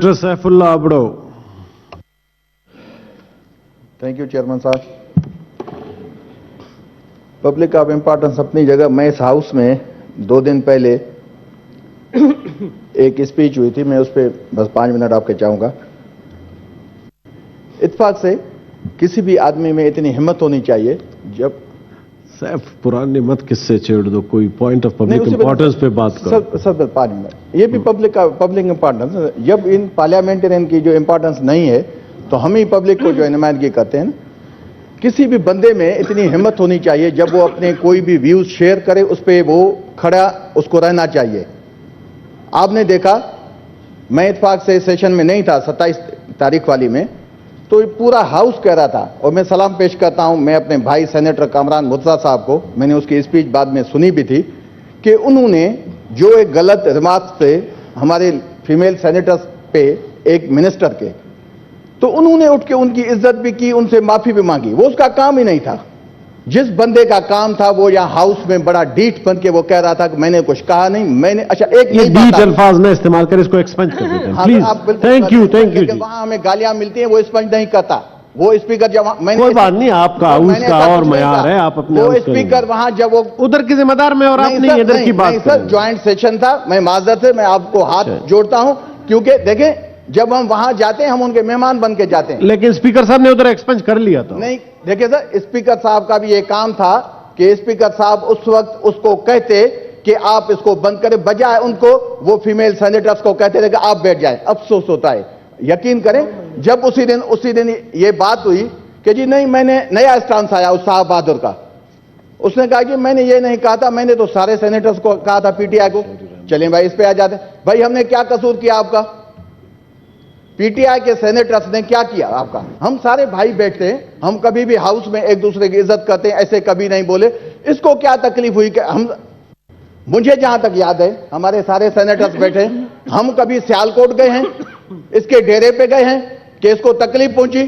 Senator Saifullah Abdo. Thank you chairman साहब। Public of importance अपनी जगह। मैं इस हाउस में 2 दिन पहले एक स्पीच हुई थी, मैं उस पर बस 5 मिनट आपके चाहूंगा। इत्तेफाक से किसी भी आदमी में इतनी हिम्मत होनी चाहिए जब सैफ पुरानी मत किससे छेड़ दो, कोई पॉइंट ऑफ पब्लिक इंपॉर्टेंस पे बात करो। सब 5 मिनट। ये भी पब्लिक इंपॉर्टेंस। जब इन पार्लियामेंटेरियन की जो इंपॉर्टेंस नहीं है तो हम ही पब्लिक को जो नुमाइंदगी करते हैं। किसी भी बंदे में इतनी हिम्मत होनी चाहिए जब वो अपने कोई भी व्यूज शेयर करे उस पर वो खड़ा उसको रहना चाहिए। आपने देखा, मैं इत्तेफाक से सेशन में नहीं था 27 तारीख वाली में, तो पूरा हाउस कह रहा था, और मैं सलाम पेश करता हूं मैं अपने भाई सेनेटर कामरान मुर्तजा साहब को, मैंने उसकी स्पीच बाद में सुनी भी थी, कि उन्होंने जो एक गलत रिमार्क से हमारे फीमेल सेनेटर्स पे एक मिनिस्टर के, तो उन्होंने उठ के उनकी इज्जत भी की, उनसे माफी भी मांगी। वो उसका काम ही नहीं था। जिस बंदे का काम था वो यहाँ हाउस में बड़ा डीठ बन के वो कह रहा था कि मैंने कुछ कहा नहीं, मैंने अच्छा एक ये डीठ अल्फाज में इस्तेमाल कर इसको एक्सपेंड कर देते हैं प्लीज। थैंक यू लेकिन वहां हमें गालियां मिलती हैं, वो स्पंज नहीं करता। वो स्पीकर जब मैंने कोई बात नहीं, आपका हाउस का और मयार है, आप अपने वो स्पीकर वहां जब वो उधर की जिम्मेदार में और आप नहीं इधर की बात सर, ज्वाइंट सेशन था। मैं माजरत से मैं आपको हाथ जोड़ता हूं, क्योंकि देखें जब हम वहां जाते हैं हम उनके मेहमान बन के जाते हैं। लेकिन स्पीकर साहब ने उधर एक्सपेंज कर लिया था। नहीं देखिए सर, स्पीकर साहब का भी ये काम था कि स्पीकर साहब उस वक्त उसको कहते कि आप इसको बंद करें, बजाय उनको वो फीमेल सेनेटर्स को कहते थे कि आप बैठ जाएं। अफसोस होता है, यकीन करें, जब उसी दिन ये बात हुई कि जी नहीं, मैंने नया स्टांस आया उस साहब बहादुर का, उसने कहा कि मैंने ये नहीं कहा था, मैंने तो सारे सेनेटर्स को कहा था, पीटीआई को। चलें भाई इस पे आ जाते। भाई हमने क्या कसूर किया आपका? पीटीआई के सेनेटर्स ने क्या किया आपका? हम सारे भाई बैठते हैं, हम कभी भी हाउस में एक दूसरे की इज्जत करते हैं, ऐसे कभी नहीं बोले। इसको क्या तकलीफ हुई कि हम, मुझे जहां तक याद है हमारे सारे सेनेटर्स बैठे, हम कभी सियालकोट गए हैं, इसके डेरे पे गए हैं कि इसको तकलीफ पहुंची?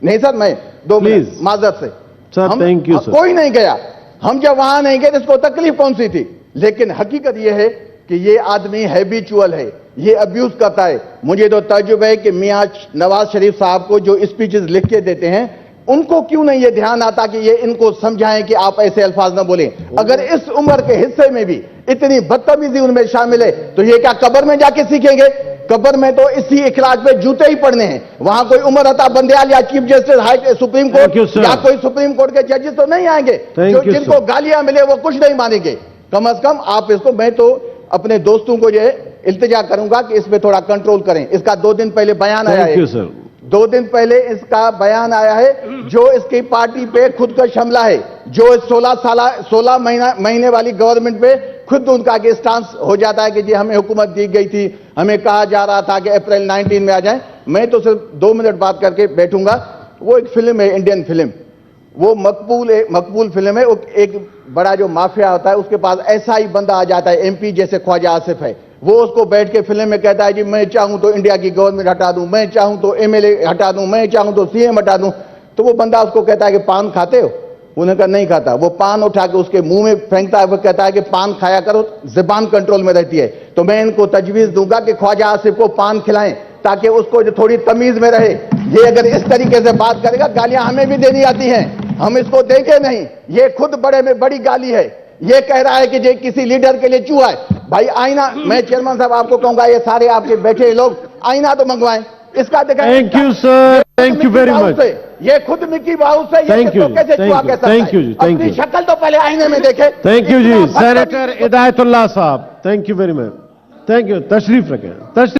नहीं सर, मैं 2 मिनट माजरत से सर, थैंक यू सर। कोई नहीं गया, हम जब वहां नहीं गए तो इसको तकलीफ कौन सी थी? लेकिन हकीकत यह है कि ये आदमी हैबिचुअल है, ये अब्यूज करता है। मुझे तो तजुर्बा है कि मियां नवाज शरीफ साहब को जो स्पीचेस लिख के देते हैं, उनको क्यों नहीं ये ध्यान आता कि ये इनको समझाएं कि आप ऐसे अल्फाज ना बोलें। अगर इस उम्र के हिस्से में भी इतनी बदतमीजी उनमें शामिल है तो ये क्या कब्र में जाके सीखेंगे? कब्र में तो इसी इखलाक पे जूते ही पड़ने हैं। वहां कोई उमर अता बंदयाल या चीफ जस्टिस सुप्रीम कोर्ट या कोई सुप्रीम कोर्ट के जजेस तो नहीं आएंगे जो जिनको गालियां मिले वो कुछ नहीं मानेंगे। कम अज कम आप इसको, मैं तो अपने दोस्तों को ये इल्तिजा करूंगा कि इस पे थोड़ा कंट्रोल करें। इसका 2 दिन पहले बयान आया है, 2 दिन पहले इसका बयान आया है, जो इसकी पार्टी पे खुद का हमला है, जो 16 महीने वाली गवर्नमेंट पे खुद उनका स्टांस हो जाता है कि जी हमें हुकूमत दी गई थी, हमें कहा जा रहा था कि अप्रैल 19 में आ जाए। मैं तो सिर्फ 2 मिनट बात करके बैठूंगा। वो एक फिल्म है, इंडियन फिल्म, वो मकबूल फिल्म है। एक बड़ा जो माफिया होता है उसके पास ऐसा ही बंदा आ जाता है, एमपी जैसे ख्वाजा आसिफ है, वो उसको बैठ के फिल्म में कहता है जी मैं चाहूं तो इंडिया की गवर्नमेंट हटा दूं, मैं चाहूं तो एमएलए हटा दूं, मैं चाहूं तो सीएम हटा दूं। तो वो बंदा उसको कहता है कि पान खाते हो? उन्होंने कहा नहीं खाता। वो पान उठा के उसके मुंह में फेंकता है, वो कहता है कि पान खाया करो, जुबान कंट्रोल में रहती है। तो मैं इनको तजवीज दूंगा कि ख्वाजा आसिफ को पान खिलाएं ताकि उसको जो थोड़ी तमीज में रहे। ये अगर इस तरीके से बात करेगा, गालियां हमें भी देनी आती हैं, हम इसको देखे नहीं। ये खुद बड़े में बड़ी गाली है। ये कह रहा है कि ये किसी लीडर के लिए चूहा है। भाई आईना, मैं चेयरमैन साहब आपको कहूंगा, ये सारे आपके बैठे लोग आईना तो मंगवाएं, इसका दिखाएं। Thank you sir, thank you very much. ये खुद मिकी माउस है, ये कैसे चूहा कहता है? थैंक यू जी, थैंक यू। शक्ल तो पहले आईने में देखे। थैंक यू जी, सेनेटर इदायतुल्लाह साहब, thank you very much, thank you. तशरीफ रखें।